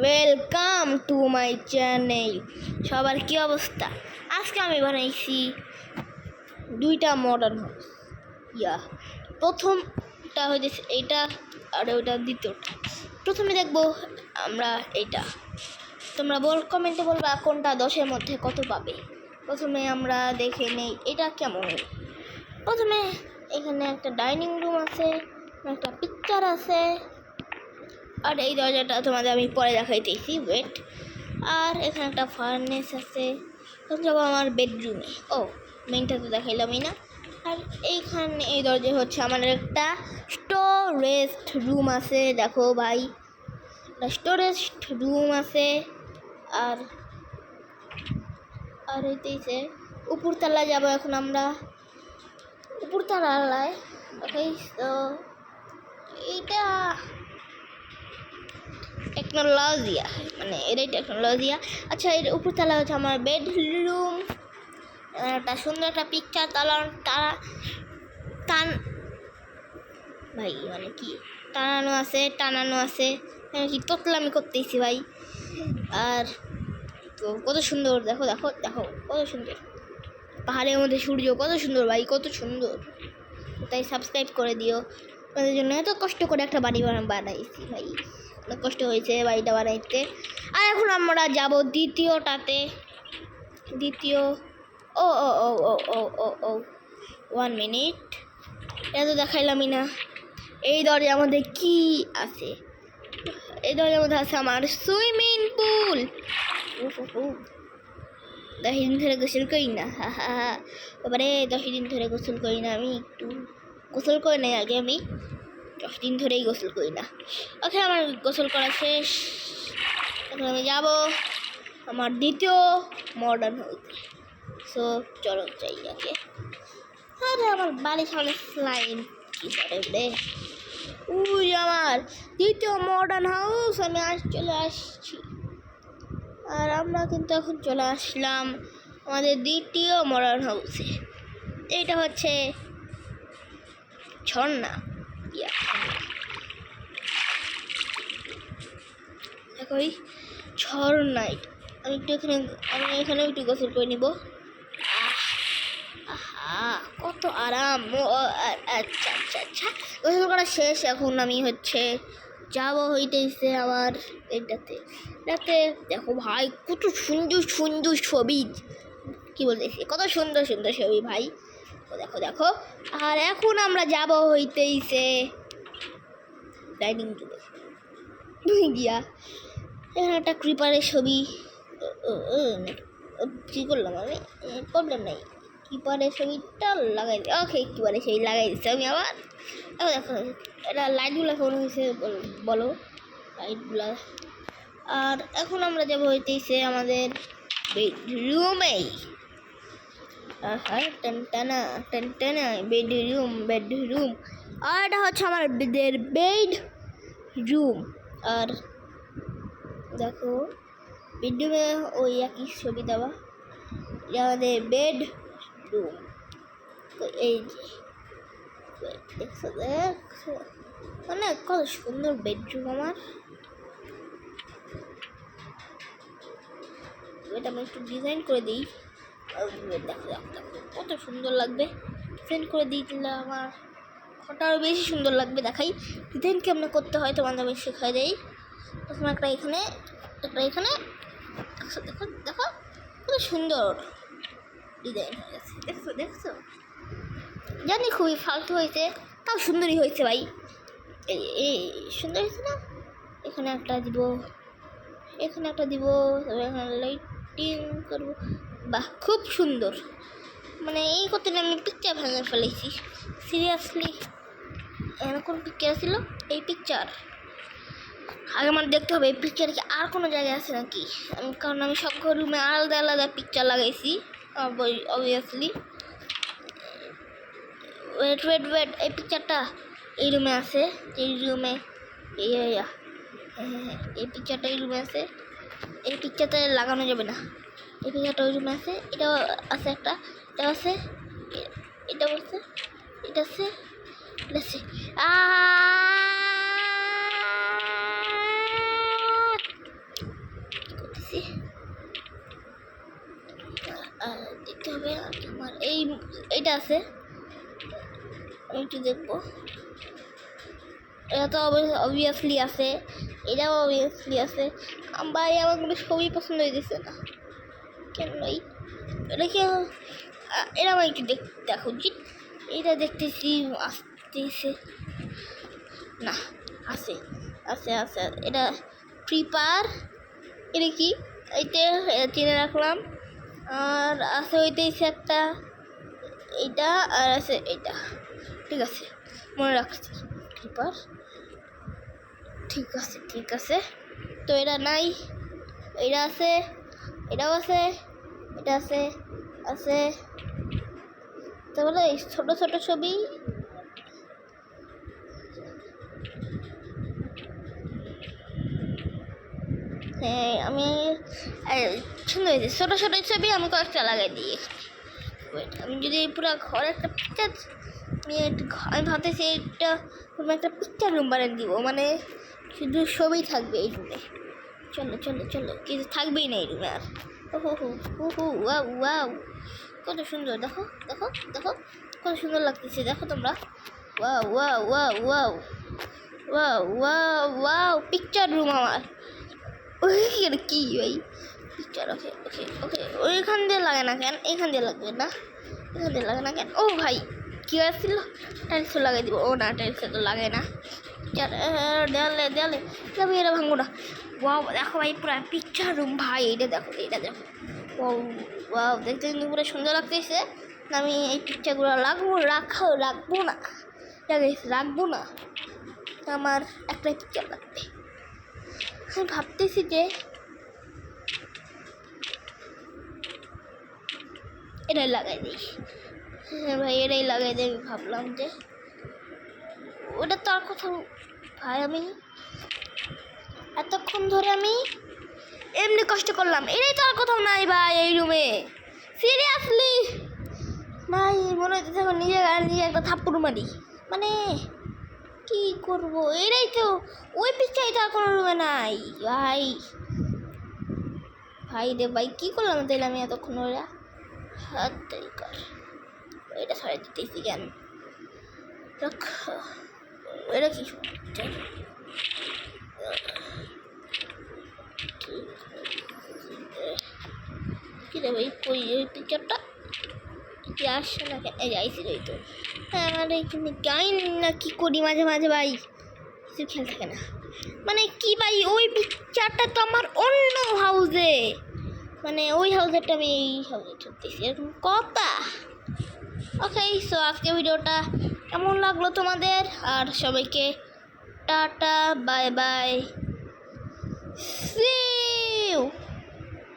Welcome to my channel. সবার কি অবস্থা? আজকে আমি বানাইছি দুইটা মডার্ন হাউস। প্রথমটা হয়েছে এইটা আর ওইটা দ্বিতীয়টা। প্রথমে দেখবো আমরা এইটা। তোমরা কমেন্টে বলবা কোনটা 10-এর মধ্যে কত পাবে। প্রথমে আমরা দেখে নেই এটা কেমন। প্রথমে এখানে একটা ডাইনিং রুম আছে, একটা পিকচার আছে, আর এই দরজাটা তোমাদের আমি পরে দেখাইতেছি, ওয়েট। আর এখানে একটা ফার্নেস আছে। তখন যাবো আমার বেডরুমে। মেইনটা তো দেখাইলামই না। আর এইখানে এই দরজা হচ্ছে আমার একটা স্টোরেজ রুম আছে। দেখো ভাই, স্টোরেজ রুম আছে। আর আর হইতেছে উপরতলা যাবো এখন আমরা, উপরতলায়। ওকে, তো এইটা টেকনোলজিয়া, মানে এটাই টেকনোলজিয়া। আচ্ছা, এর উপরতলা হচ্ছে আমার বেডরুম। একটা সুন্দর একটা পিকচার ভাই, মানে কি টানানো আছে আমি কি তোতলামি করতেছি ভাই। আর তো কত সুন্দর, দেখো দেখো দেখো কত সুন্দর পাহাড়ের মধ্যে সূর্য, কত সুন্দর ভাই, কত সুন্দর। তাই সাবস্ক্রাইব করে দিও। তাদের জন্য এত কষ্ট করে একটা বাড়ি বানাইছি ভাই, অনেক কষ্ট হয়েছে বাড়িটা বানাইতে। আর এখন আমরা যাব দ্বিতীয়টাতে। ও ও ও ও ও ও ও 1 মিনিট, এটা তো দেখাইলামই না। এই দরজার মধ্যে কি আছে? এই দরজার মধ্যে আছে আমার সুইমিং পুল। 10 দিন ধরে গোসল করি না, এবারে 10 দিন ধরে গোসল করি না। আমি একটু গোসল করে নেই আগে, আমি 10 দিন ধরেই গোসল করি না। ওকে, আমার গোসল করা শেষ। এখন আমি যাব আমার দ্বিতীয় মডার্ন হাউসে। সো চলো যাই আগে। আরে আমার বাড়ির সামনে স্লাইড কি করে রে। উই, আমার দ্বিতীয় মডার্ন হাউস। আমি চলে আসছি। আর আমরা কিন্তু এখন চলে আসলাম আমাদের দ্বিতীয় মডার্ন হাউসে। এইটা হচ্ছে ঝর্ণা। দেখো ঝর্ণায় আমি এখানে একটু গোসল করে নিব। কত আরাম। আচ্ছা আচ্ছা আচ্ছা, গোসল করা শেষ। এখন আমি হইতেছে আমার এটাতে। দেখো ভাই, কত সুন্দর সুন্দর ছবি, কি বলতেছি, কত সুন্দর সুন্দর ছবি ভাই। দেখো দেখো। আর এখন আমরা যাব হইতেছে ডাইনিং রুমে গিয়া। এখানে একটা ক্রিপারের ছবি। কী করলাম আমি? প্রবলেম নেই, কিপারের ছবিটা লাগাই দিই। ওকে, কিপারের ছবি লাগাই দিচ্ছি আমি আবার। দেখো এটা লাইটগুলো কেমন হয়েছে বলো, লাইটগুলা। আর এখন আমরা যাবো হইতেছে আমাদের বেডরুমেই। টানা বেডরুম। আর এটা হচ্ছে আমার বেডরুম। আর দেখো বেডরুমে ওই একই ছবি দেওয়া, আমাদের বেডরুম। তো এই যে দেখছো মানে কত সুন্দর বেডরুম আমার। এটা আমি একটু ডিজাইন করে দিই। দেখো কত সুন্দর লাগবে। ডিজাইন করে দিলে আমার ঘরটা আরও বেশি সুন্দর লাগবে। দেখাই ডিজাইন কেমন করতে হয়, তোমাদের আমি শেখাই দেই। প্রথমে একটা এখানে দেখো দেখো কত সুন্দর ডিজাইন হয়ে গেছে। দেখছো জানি খুবই ফালতু হয়েছে, তাও সুন্দরই হয়েছে ভাই। এই সুন্দর হয়েছে না? এখানে একটা দিব, তবে এখানে লাইটিং করবো। বাহ, খুব সুন্দর। মানে এই করতে আমি পিকচার ভেঙে ফেলেছি, সিরিয়াসলি। কোন পিকচার ছিল এই পিকচার? আগে আমার দেখতে হবে এই পিকচার কি আর কোনো জায়গায় আছে নাকি। কারণ আমি সব রুমে আলাদা আলাদা পিকচার লাগাইছি অবভিয়াসলি। ওয়েট, এই পিকচারটা এই রুমে আছে। এই রুমে এই পিকচারটা এই রুমে আছে। এই পিকচারটা লাগানো যাবে না। এই পিকচারটা ওই রুমে আছে। এটাও আছে, এটা আছে। হবে আমার এইটা আছে, আমি একটু দেখবো। এটা তো অবভিয়াসলি আছে, এটাও অবভিয়াসলি আছে। ভাই আমার কোনো ছবি পছন্দ হইতেছে না কেন ভাই, এটা কি এটা আমার একটু দেখা উচিত। এটা দেখতেছি আসতেছে না, আছে আছে আছে, এটা প্রিপার, এটা কি এইটা চিনে রাখলাম। আর আছে হইতেছে একটা এইটা, আর আছে এইটা, ঠিক আছে মনে রাখছি প্রিপার, ঠিক আছে ঠিক আছে। তো এটা নাই, এটা আছে, এটাও আছে, এটা আছে আছে, তাহলে এই ছোট ছোট ছবি হ্যাঁ আমি সুন্দর হয়েছে, ছোটো ছোটো ছবি আমি কয়েকটা লাগাই দিই। আমি যদি পুরো ঘরে একটা পিকচার, আমি ভাবতেছি এইটা কোনো একটা পিকচার রুম বানিয়ে দিব, মানে শুধু ছবি থাকবে এই রুমে। চলো চলো চলো, কিছু থাকবেই না এই রুমে আর। ওহো হো হো হো, ওয়াও ওয়াও, কত সুন্দর, দেখো দেখো দেখো কত সুন্দর লাগতেছে, দেখো তোমরা। Wow wow wow wow wow wow wow, picture room আমার। কি ভাই পিকচার, ওকে ওকে ওকে, ওইখান দিয়ে লাগে না কেন, এখান দিয়ে লাগবে না, এখান দিয়ে লাগে না কেন। ও ভাই কী আসছিল, টাইলসও লাগাই দিব। ও না, টাইলসে তো লাগে না, দেয়ালে দেয়ালে যাবি, এটা ভাঙবো না। ওয়াও দেখো ভাই পুরো পিকচার রুম ভাই, এটা দেখো এটা দেখো, ওয়াও ওয়াও, দেখতে কিন্তু পুরো সুন্দর লাগতেছে। আমি এই পিকচারগুলো রাখবো না, রাখবো না, আমার একটাই পিকচার লাগবে। আমি ভাবতেছি যে এটাই লাগাই দিই। হ্যাঁ ভাই এটাই লাগাই দিই, আমি ভাবলাম যে ওটা তো আর কোথাও ভাই, আমি এতক্ষণ ধরে আমি এমনি কষ্ট করলাম, এটাই তো আর কোথাও নাই ভাই এই রুমে, সিরিয়াসলি ভাই মনে হচ্ছে এখন নিজে একটা থাপ্পড় মারি, মানে কি করব, এটাই তো, ওই পিকচারই তো আর কোনো রুমে নাই ভাই। ভাই রে ভাই কী করলাম তাইলে আমি এতক্ষণ, ওরা হাত কর, এটা সরাই দিতেছি কেন, এটা কি কি রে ভাই, কই ওই পিকচারটা কি আসছে না কেন, এই আইসি রই তো। হ্যাঁ আমার এখানে জানি না কী করি মাঝে মাঝে ভাই, কিছু খেয়াল থাকে না, মানে কি ভাই ওই পিকচারটা তো আমার অন্য হাউসে, মানে ওই হাউসেরটা আমি এই হাউসে চলতেছি, এরকম কথা। ওকে সো আজকে ভিডিওটা কেমন লাগলো তোমাদের, আর সবাইকে tata bye bye, see you.